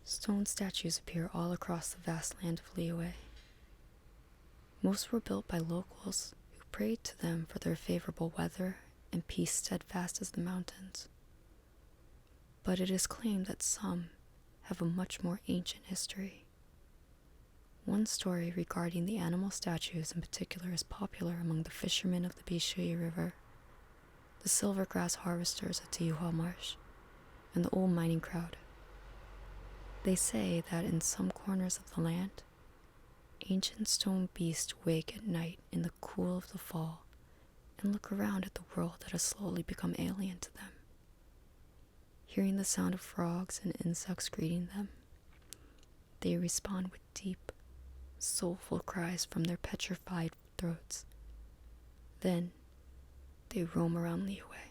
Stone statues appear all across the vast land of Liyue. Most were built by locals who prayed to them for their favorable weather and peace steadfast as the mountains. But it is claimed that some have a much more ancient history. One story regarding the animal statues in particular is popular among the fishermen of the Bishui River, the silvergrass harvesters at Tiyuhua Marsh, and the old mining crowd. They say that in some corners of the land, ancient stone beasts wake at night in the cool of the fall and look around at the world that has slowly become alien to them. Hearing the sound of frogs and insects greeting them, they respond with deep, soulful cries from their petrified throats. Then, they roam around Liyue,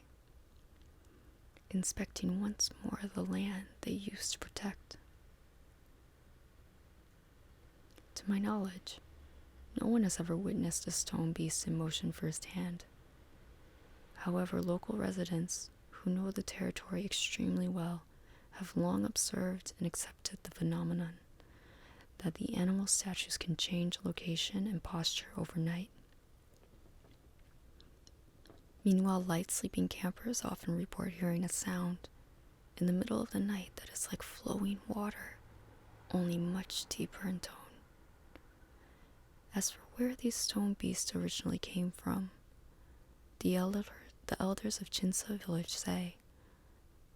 inspecting once more the land they used to protect. To my knowledge, no one has ever witnessed a stone beast in motion firsthand. However, local residents who know the territory extremely well have long observed and accepted the phenomenon that the animal statues can change location and posture overnight. Meanwhile, light sleeping campers often report hearing a sound in the middle of the night that is like flowing water, only much deeper in tone. As for where these stone beasts originally came from, the elders of Chinsa village say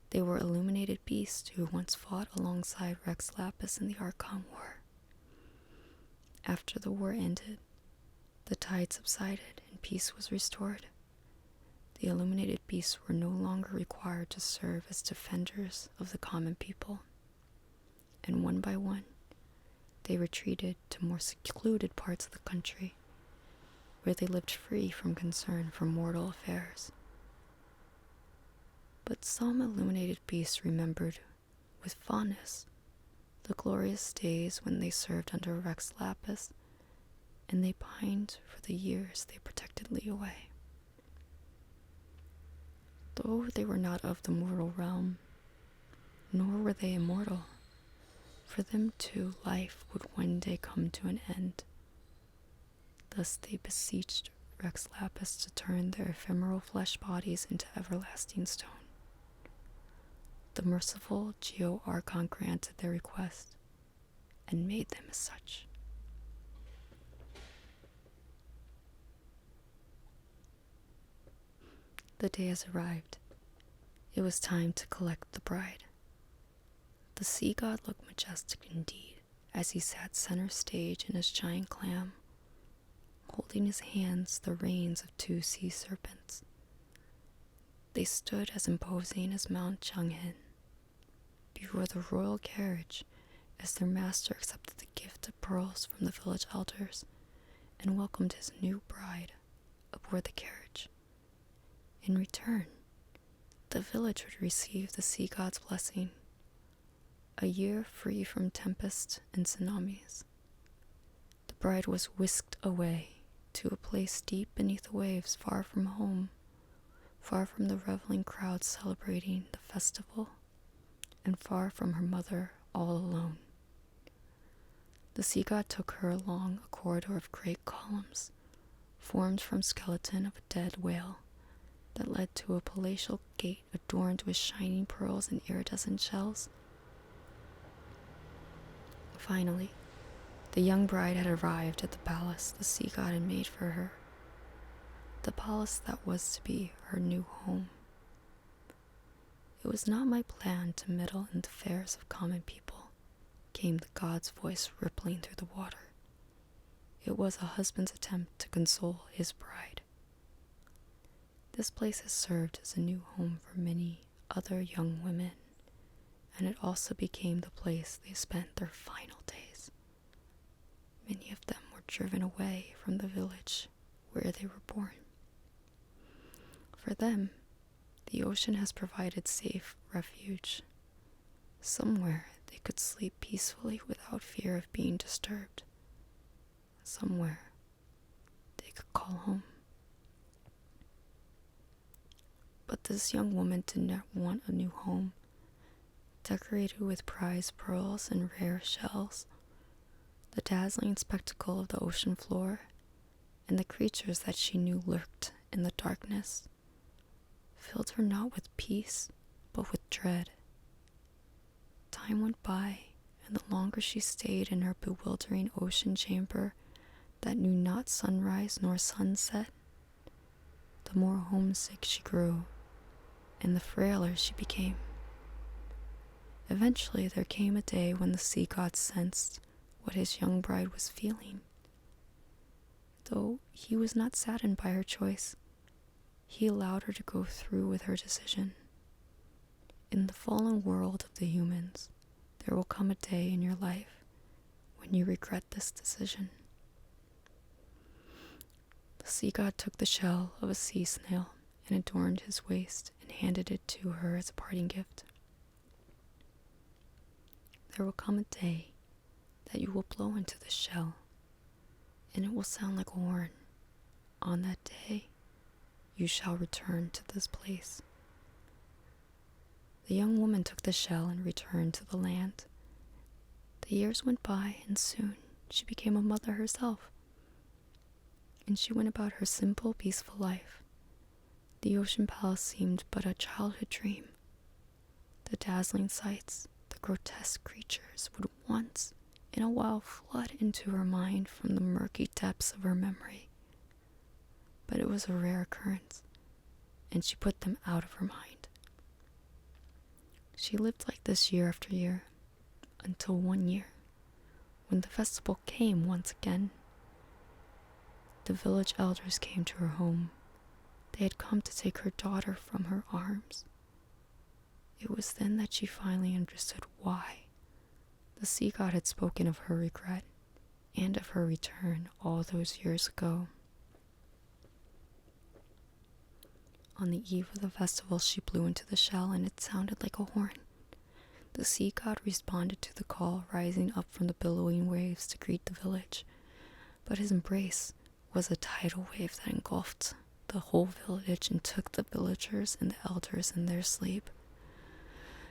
they were illuminated beasts who once fought alongside Rex Lapis in the Archon War. After the war ended, the tide subsided and peace was restored. The illuminated beasts were no longer required to serve as defenders of the common people, and one by one, they retreated to more secluded parts of the country, where they lived free from concern for mortal affairs. But some illuminated beasts remembered with fondness the glorious days when they served under Rex Lapis, and they pined for the years they protected Liyue. Though they were not of the mortal realm, nor were they immortal, for them too life would one day come to an end. Thus they beseeched Rex Lapis to turn their ephemeral flesh bodies into everlasting stone. The merciful Geo Archon granted their request and made them as such. The day has arrived. It was time to collect the bride. The sea god looked majestic indeed as he sat center stage in his giant clam, holding in his hands the reins of 2 sea serpents. They stood as imposing as Mount Changhin before the royal carriage as their master accepted the gift of pearls from the village elders and welcomed his new bride aboard the carriage. In return, the village would receive the sea god's blessing, a year free from tempests and tsunamis. The bride was whisked away to a place deep beneath the waves, far from home, far from the reveling crowd celebrating the festival, and far from her mother, all alone. The sea god took her along a corridor of great columns, formed from skeleton of a dead whale, that led to a palatial gate adorned with shining pearls and iridescent shells. Finally, the young bride had arrived at the palace the sea god had made for her, the palace that was to be her new home. It was not my plan to meddle in the affairs of common people, came the god's voice rippling through the water. It was a husband's attempt to console his bride. This place has served as a new home for many other young women, and it also became the place they spent their final days. Many of them were driven away from the village where they were born. For them, the ocean has provided safe refuge, somewhere they could sleep peacefully without fear of being disturbed, somewhere they could call home. But this young woman did not want a new home. decorated with prize pearls and rare shells. The dazzling spectacle of the ocean floor and the creatures that she knew lurked in the darkness filled her not with peace, but with dread. Time went by, and the longer she stayed in her bewildering ocean chamber that knew not sunrise nor sunset, the more homesick she grew, and the frailer she became. Eventually, there came a day when the sea god sensed what his young bride was feeling. Though he was not saddened by her choice, he allowed her to go through with her decision. In the fallen world of the humans, there will come a day in your life when you regret this decision. The sea god took the shell of a sea snail and adorned his waist and handed it to her as a parting gift. There will come a day that you will blow into the shell, and it will sound like a horn. On that day, you shall return to this place. The young woman took the shell and returned to the land. The years went by, and soon she became a mother herself. And she went about her simple, peaceful life. The ocean palace seemed but a childhood dream. The dazzling sights, the grotesque creatures would once in a while flood into her mind from the murky depths of her memory. But it was a rare occurrence, and she put them out of her mind. She lived like this year after year, until one year, when the festival came once again. The village elders came to her home. They had come to take her daughter from her arms. It was then that she finally understood why the sea god had spoken of her regret and of her return all those years ago. On the eve of the festival, she blew into the shell, and it sounded like a horn. The sea god responded to the call, rising up from the billowing waves to greet the village. But his embrace was a tidal wave that engulfed the whole village and took the villagers and the elders in their sleep.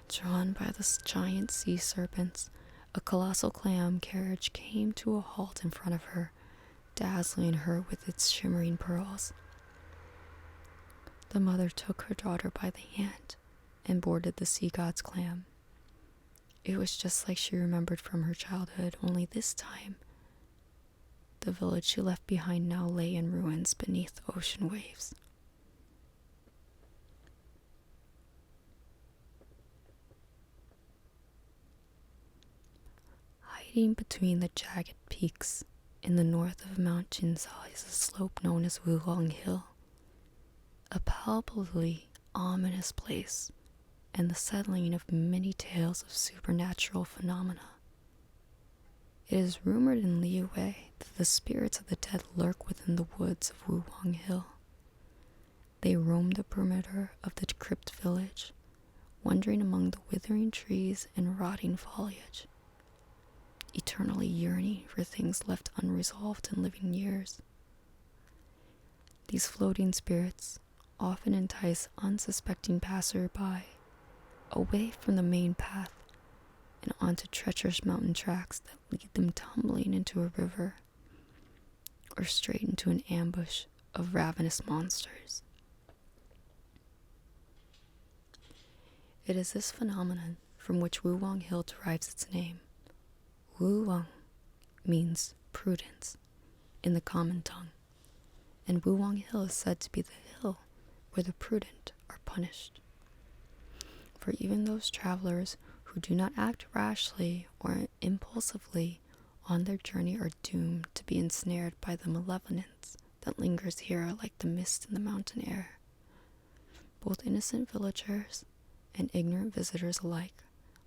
Drawn by the giant sea serpents, a colossal clam carriage came to a halt in front of her, dazzling her with its shimmering pearls. The mother took her daughter by the hand and boarded the sea god's clam. It was just like she remembered from her childhood, only this time the village she left behind now lay in ruins beneath ocean waves. Hiding between the jagged peaks in the north of Mount Jinsha is a slope known as Wulong Hill, a palpably ominous place and the settling of many tales of supernatural phenomena. It is rumored in Liyue that the spirits of the dead lurk within the woods of Wulong Hill. They roam the perimeter of the crypt village, wandering among the withering trees and rotting foliage, eternally yearning for things left unresolved in living years. These floating spirits often entice unsuspecting passerby away from the main path and onto treacherous mountain tracks that lead them tumbling into a river or straight into an ambush of ravenous monsters. It is this phenomenon from which Wulong Hill derives its name. Wulong means prudence in the common tongue, and Wulong Hill is said to be the hill where the prudent are punished. For even those travelers who do not act rashly or impulsively on their journey are doomed to be ensnared by the malevolence that lingers here like the mist in the mountain air. Both innocent villagers and ignorant visitors alike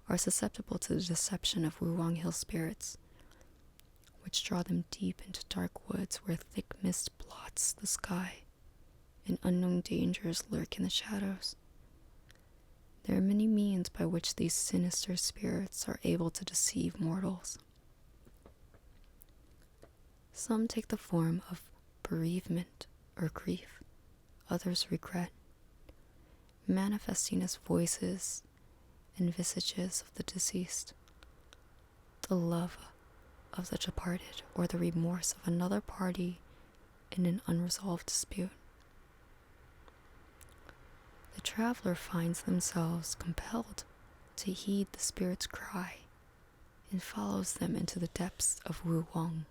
are susceptible to the deception of Wulong Hill spirits, which draw them deep into dark woods where thick mist blots the sky and unknown dangers lurk in the shadows. There are many means by which these sinister spirits are able to deceive mortals. Some take the form of bereavement or grief, others regret, manifesting as voices and visages of the deceased, the love of the departed, or the remorse of another party in an unresolved dispute. The traveler finds themselves compelled to heed the spirit's cry and follows them into the depths of Wu Wang.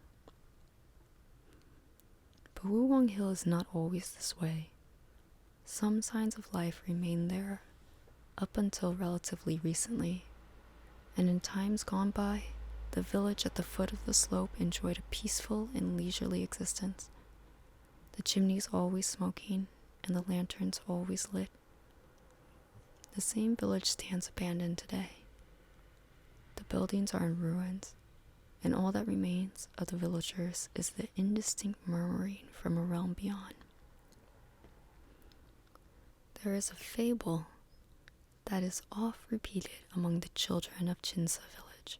But Wu Wang Hill is not always this way. Some signs of life remain there up until relatively recently, and in times gone by, the village at the foot of the slope enjoyed a peaceful and leisurely existence, the chimneys always smoking and the lanterns always lit. The same village stands abandoned today. The buildings are in ruins, and all that remains of the villagers is the indistinct murmuring from a realm beyond. There is a fable that is oft repeated among the children of Chinsa village.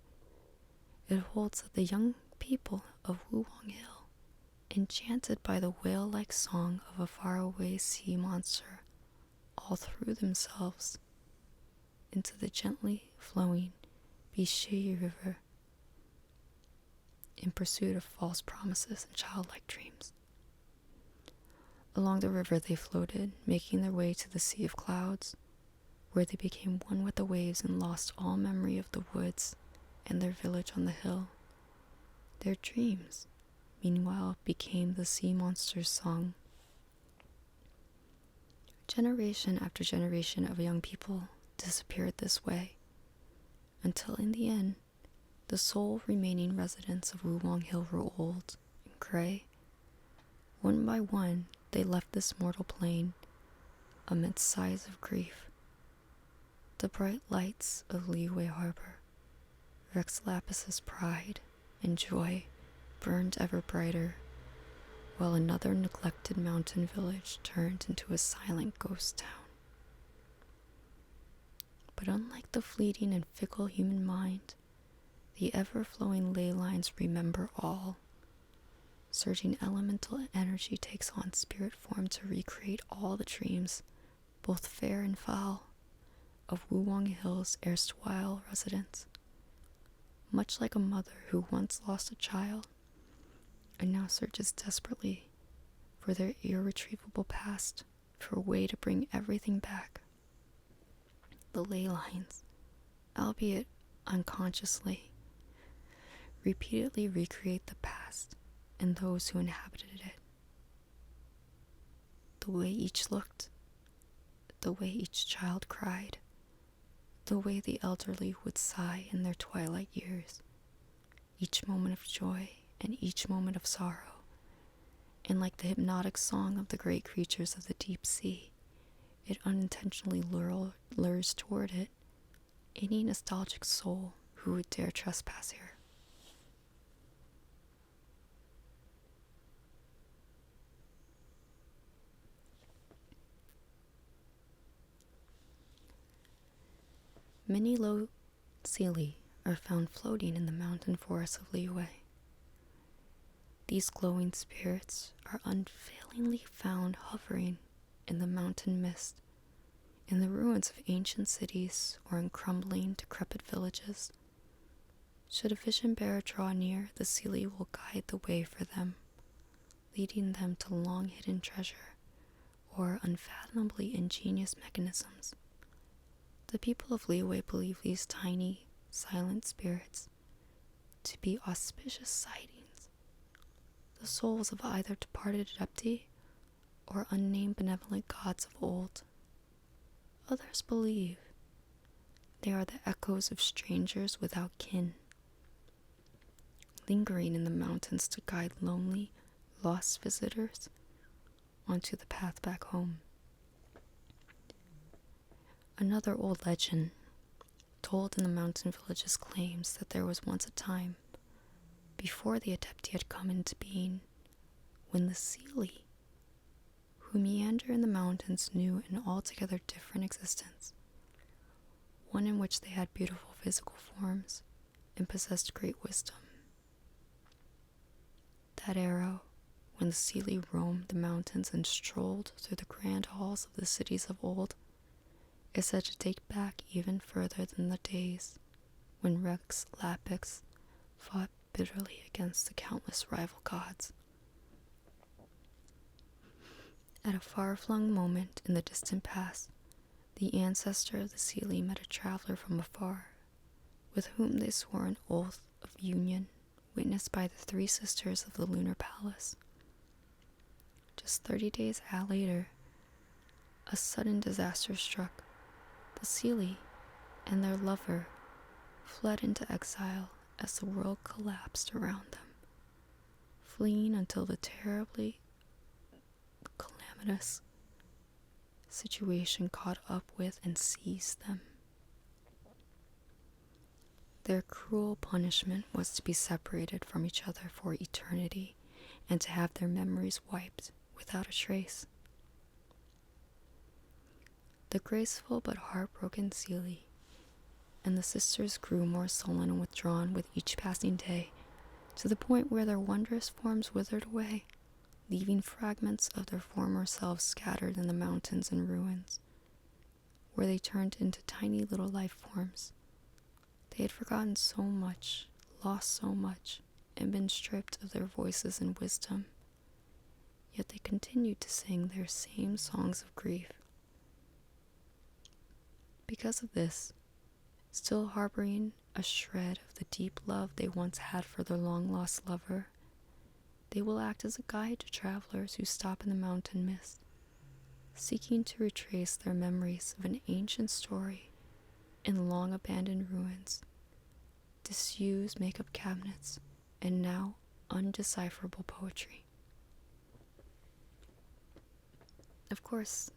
It holds that the young people of Wuwang Hill, enchanted by the whale-like song of a faraway sea monster, all threw themselves into the gently flowing Bishi River in pursuit of false promises and childlike dreams. Along the river they floated, making their way to the Sea of Clouds, where they became one with the waves and lost all memory of the woods and their village on the hill. Their dreams, meanwhile, became the sea monster's song. Generation after generation of young people disappeared this way, until in the end, the sole remaining residents of Wuwang Hill were old and gray. One by one, they left this mortal plane amidst sighs of grief. The bright lights of Liyue Harbor, Rex Lapis's pride and joy, burned ever brighter, while another neglected mountain village turned into a silent ghost town. But unlike the fleeting and fickle human mind, the ever-flowing ley lines remember all. Surging elemental energy takes on spirit form to recreate all the dreams, both fair and foul, of Wuwang Hill's erstwhile residents. Much like a mother who once lost a child and now searches desperately for their irretrievable past for a way to bring everything back. The ley lines, albeit unconsciously, repeatedly recreate the past and those who inhabited it. The way each looked, the way each child cried, the way the elderly would sigh in their twilight years, each moment of joy and each moment of sorrow, and like the hypnotic song of the great creatures of the deep sea, it unintentionally lures toward it any nostalgic soul who would dare trespass here. Many low Sealy are found floating in the mountain forests of Liyue. These glowing spirits are unfailingly found hovering in the mountain mist, in the ruins of ancient cities, or in crumbling, decrepit villages. Should a vision bearer draw near, the Sealy will guide the way for them, leading them to long-hidden treasure or unfathomably ingenious mechanisms. The people of Liyue believe these tiny, silent spirits to be auspicious sightings, the souls of either departed adepti or unnamed benevolent gods of old. Others believe they are the echoes of strangers without kin, lingering in the mountains to guide lonely, lost visitors onto the path back home. Another old legend, told in the mountain villages, claims that there was once a time, before the adepti had come into being, when the Sealy, who meander in the mountains, knew an altogether different existence, one in which they had beautiful physical forms and possessed great wisdom. That era, when the Sealy roamed the mountains and strolled through the grand halls of the cities of old, is said to date back even further than the days when Rex Lapix fought bitterly against the countless rival gods. At a far-flung moment in the distant past, the ancestor of the Seelie met a traveler from afar, with whom they swore an oath of union witnessed by the three sisters of the Lunar Palace. Just 30 days later, a sudden disaster struck. The Seelie and their lover fled into exile as the world collapsed around them, fleeing until the terribly calamitous situation caught up with and seized them. Their cruel punishment was to be separated from each other for eternity and to have their memories wiped without a trace. The graceful but heartbroken Seelie and the sisters grew more sullen and withdrawn with each passing day, to the point where their wondrous forms withered away, leaving fragments of their former selves scattered in the mountains and ruins, where they turned into tiny little life forms. They had forgotten so much, lost so much, and been stripped of their voices and wisdom, yet they continued to sing their same songs of grief. Because of this, still harboring a shred of the deep love they once had for their long-lost lover, they will act as a guide to travelers who stop in the mountain mist, seeking to retrace their memories of an ancient story in long-abandoned ruins, disused makeup cabinets, and now undecipherable poetry. Of course,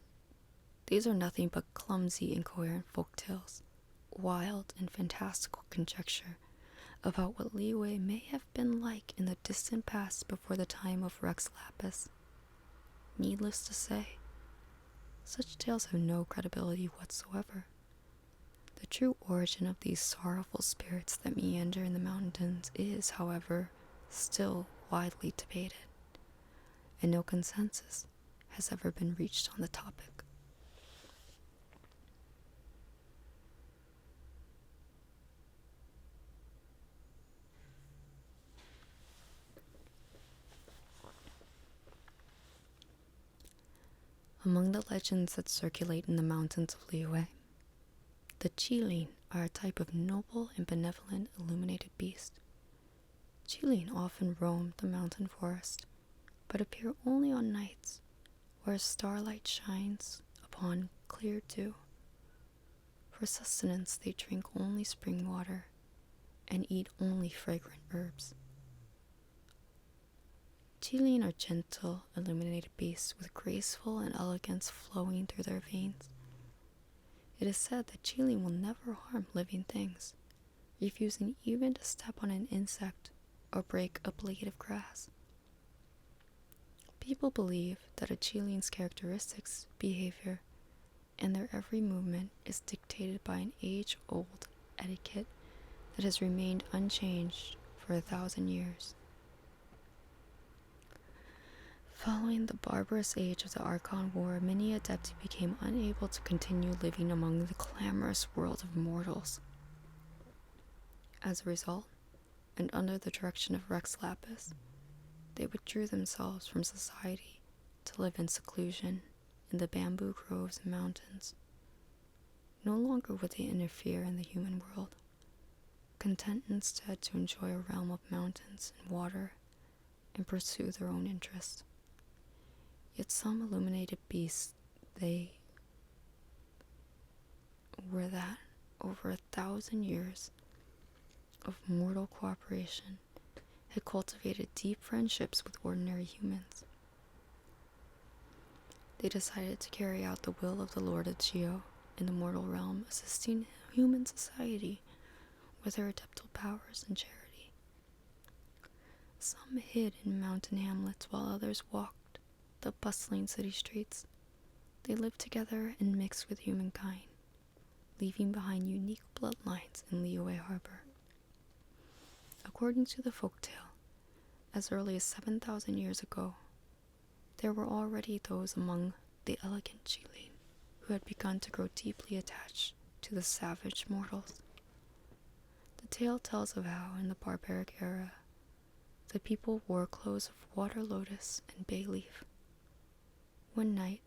these are nothing but clumsy, incoherent folktales, wild and fantastical conjecture about what Liyue may have been like in the distant past before the time of Rex Lapis. Needless to say, such tales have no credibility whatsoever. The true origin of these sorrowful spirits that meander in the mountains is, however, still widely debated, and no consensus has ever been reached on the topic. Among the legends that circulate in the mountains of Liyue, the Qilin are a type of noble and benevolent illuminated beast. Qilin often roam the mountain forest, but appear only on nights where starlight shines upon clear dew. For sustenance, they drink only spring water and eat only fragrant herbs. Qilin are gentle, illuminated beasts with graceful and elegance flowing through their veins. It is said that Qilin will never harm living things, refusing even to step on an insect or break a blade of grass. People believe that a Qilin's characteristics, behavior, and their every movement is dictated by an age-old etiquette that has remained unchanged for 1,000 years. Following the barbarous age of the Archon War, many Adepti became unable to continue living among the clamorous world of mortals. As a result, and under the direction of Rex Lapis, they withdrew themselves from society to live in seclusion in the bamboo groves and mountains. No longer would they interfere in the human world, content instead to enjoy a realm of mountains and water and pursue their own interests. Yet some illuminated beasts, they were that over 1,000 years of mortal cooperation had cultivated deep friendships with ordinary humans. They decided to carry out the will of the Lord of Geo in the mortal realm, assisting human society with their adeptal powers and charity. Some hid in mountain hamlets while others walked the bustling city streets. They lived together and mixed with humankind, leaving behind unique bloodlines in Liyue Harbor. According to the folktale, as early as 7,000 years ago, there were already those among the elegant Qilin who had begun to grow deeply attached to the savage mortals. The tale tells of how, in the barbaric era, the people wore clothes of water lotus and bay leaf. One night,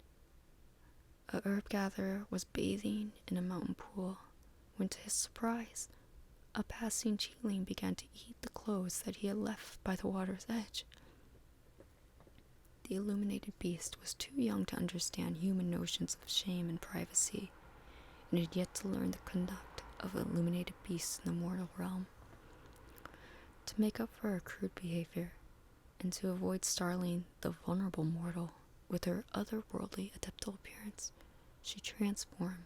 a herb gatherer was bathing in a mountain pool when, to his surprise, a passing Cheeling began to eat the clothes that he had left by the water's edge. The illuminated beast was too young to understand human notions of shame and privacy, and had yet to learn the conduct of illuminated beasts in the mortal realm. To make up for her crude behavior, and to avoid startling the vulnerable mortal with her otherworldly adeptal appearance, she transformed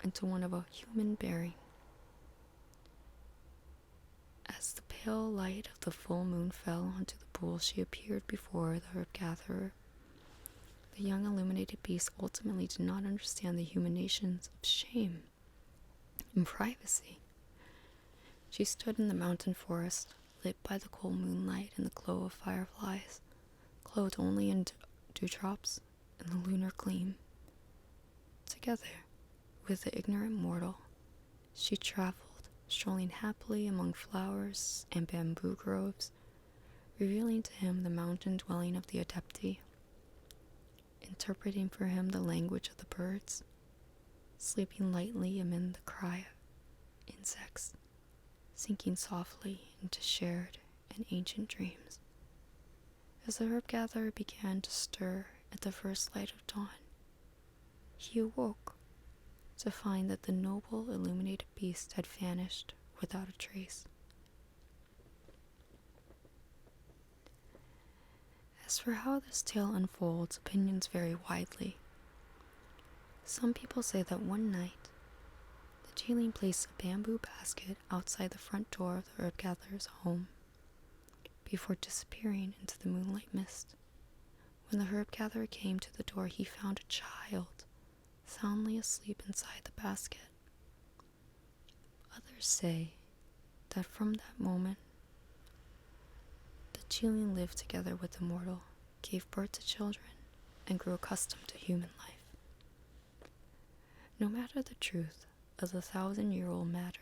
into one of a human bearing. As the pale light of the full moon fell onto the pool, she appeared before the herb gatherer. The young illuminated beast ultimately did not understand the human notions of shame and privacy. She stood in the mountain forest, lit by the cold moonlight and the glow of fireflies, clothed only in dewdrops and the lunar gleam. Together with the ignorant mortal, she traveled, strolling happily among flowers and bamboo groves, revealing to him the mountain dwelling of the Adepti, interpreting for him the language of the birds, sleeping lightly amid the cry of insects, sinking softly into shared and ancient dreams. As the herb gatherer began to stir at the first light of dawn, he awoke to find that the noble illuminated beast had vanished without a trace. As for how this tale unfolds, opinions vary widely. Some people say that one night, the Cheeling placed a bamboo basket outside the front door of the herb gatherer's home before disappearing into the moonlight mist. When the herb gatherer came to the door, he found a child soundly asleep inside the basket. Others say that from that moment, the Cheeling lived together with the mortal, gave birth to children, and grew accustomed to human life. No matter the truth of the 1,000-year-old matter,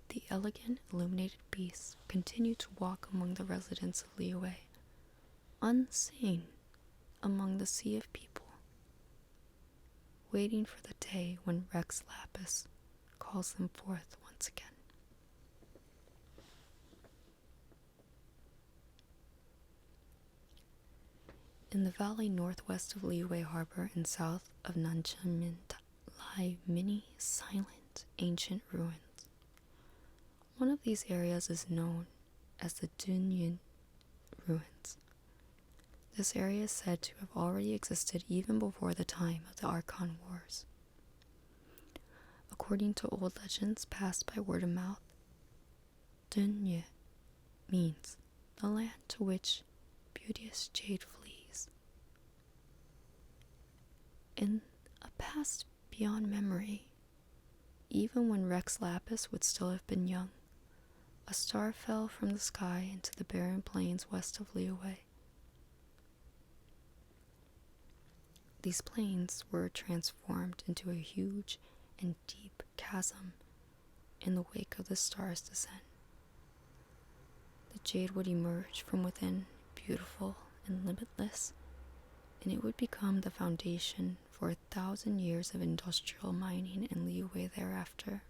the elegant, illuminated beast continued to walk among the residents of Liyue, unseen among the sea of people, waiting for the day when Rex Lapis calls them forth once again. In the valley northwest of Liyue Harbor and south of Nanchunmin lie many silent ancient ruins. One of these areas is known as the Jueyun ruins. This area is said to have already existed even before the time of the Archon Wars. According to old legends passed by word of mouth, Jueyun means the land to which beauteous jade flees. In a past beyond memory, even when Rex Lapis would still have been young, a star fell from the sky into the barren plains west of Liyue. These plains were transformed into a huge and deep chasm in the wake of the star's descent. The jade would emerge from within, beautiful and limitless, and it would become the foundation for 1,000 years of industrial mining in Liyue thereafter.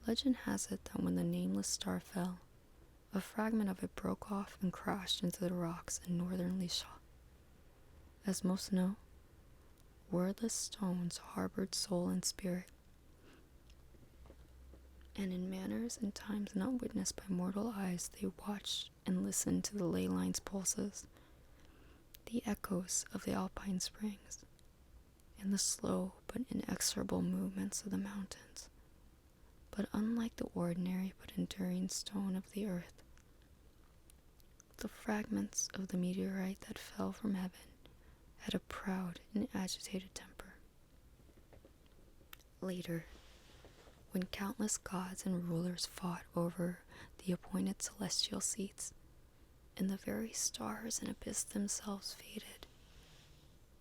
Legend has it that when the nameless star fell, a fragment of it broke off and crashed into the rocks in northern Lisha. As most know, wordless stones harbored soul and spirit, and in manners and times not witnessed by mortal eyes, they watched and listened to the ley line's pulses, the echoes of the alpine springs, and the slow but inexorable movements of the mountains. But unlike the ordinary but enduring stone of the earth, the fragments of the meteorite that fell from heaven had a proud and agitated temper. Later, when countless gods and rulers fought over the appointed celestial seats, and the very stars and abyss themselves faded,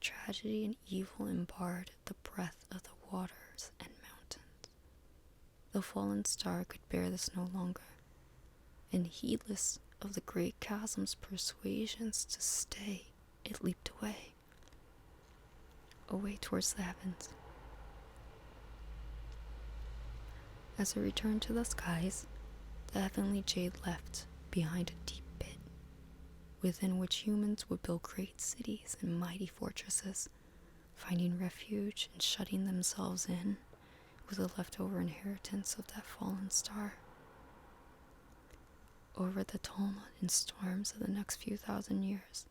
tragedy and evil embarred the breath of the waters and mountains. The fallen star could bear this no longer, and heedless of the great chasm's persuasions to stay, it leaped away towards the heavens. As it returned to the skies, the heavenly jade left behind a deep pit, within which humans would build great cities and mighty fortresses, finding refuge and shutting themselves in with the leftover inheritance of that fallen star. Over the tumult and storms of the next few thousand years,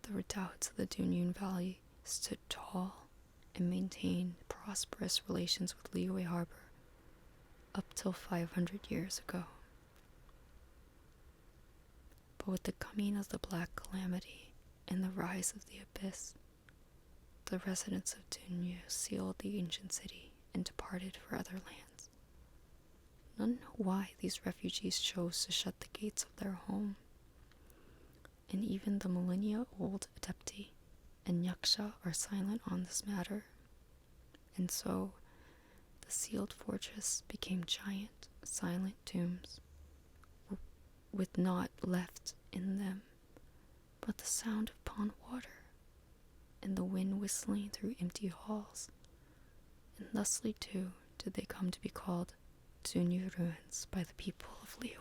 the redoubts of the Jueyun Valley stood tall and maintained prosperous relations with Liyue Harbor up till 500 years ago. But with the coming of the Black Calamity and the rise of the Abyss, the residents of Jueyun sealed the ancient city and departed for other lands. None know why these refugees chose to shut the gates of their home, and even the millennia-old Adepti and Yaksha are silent on this matter. And so, the sealed fortress became giant, silent tombs, with naught left in them but the sound of pond water and the wind whistling through empty halls. And thusly too did they come to be called Jueyun ruins by the people of Liyue.